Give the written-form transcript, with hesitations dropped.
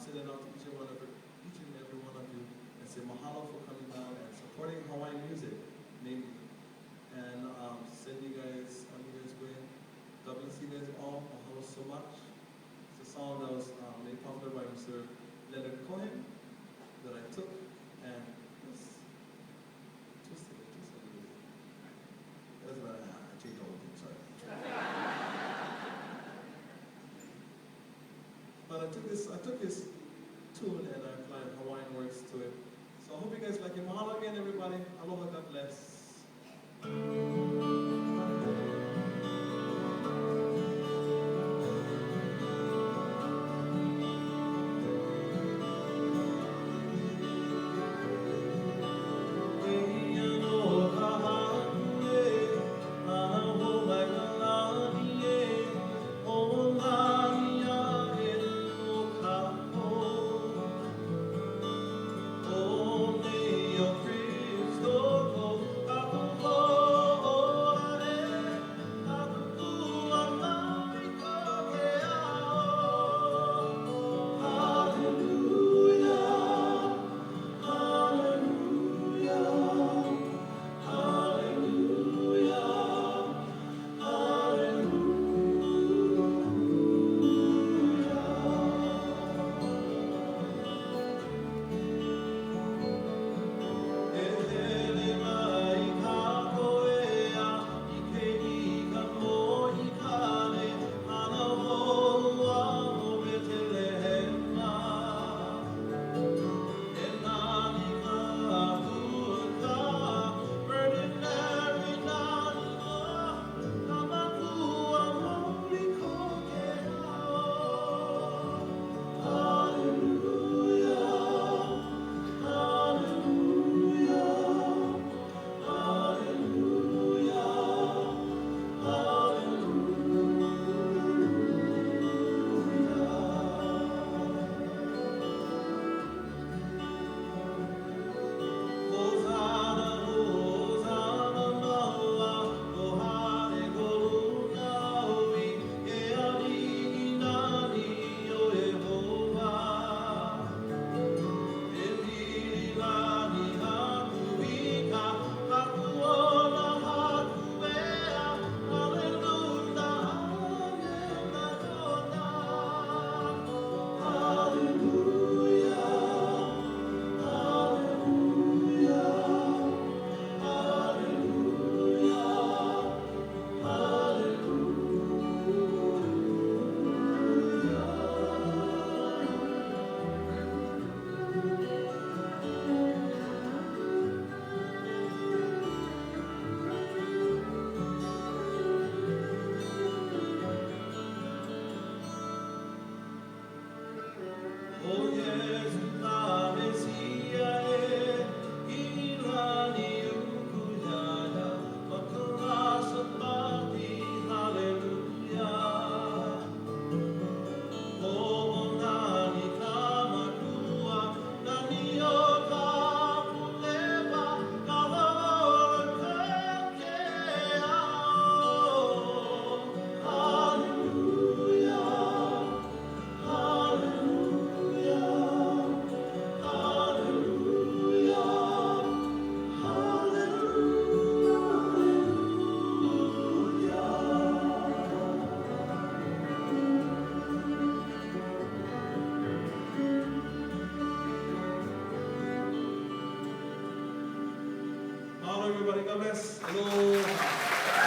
sending out to each and every one of you and say mahalo for coming down and supporting Hawaiian music, mainly. And send you guys on you guys' way. God bless you guys all. Mahalo so much. It's a song that was made popular by Mr. Leonard Cohen that I took and just twisted it. That's about it. I changed all the things, sorry. But I took this tune and I applied Hawaiian words to it. So I hope you guys like it. Mahalo again, everybody. Aloha, God bless. Hello, everybody. God bless. Hello.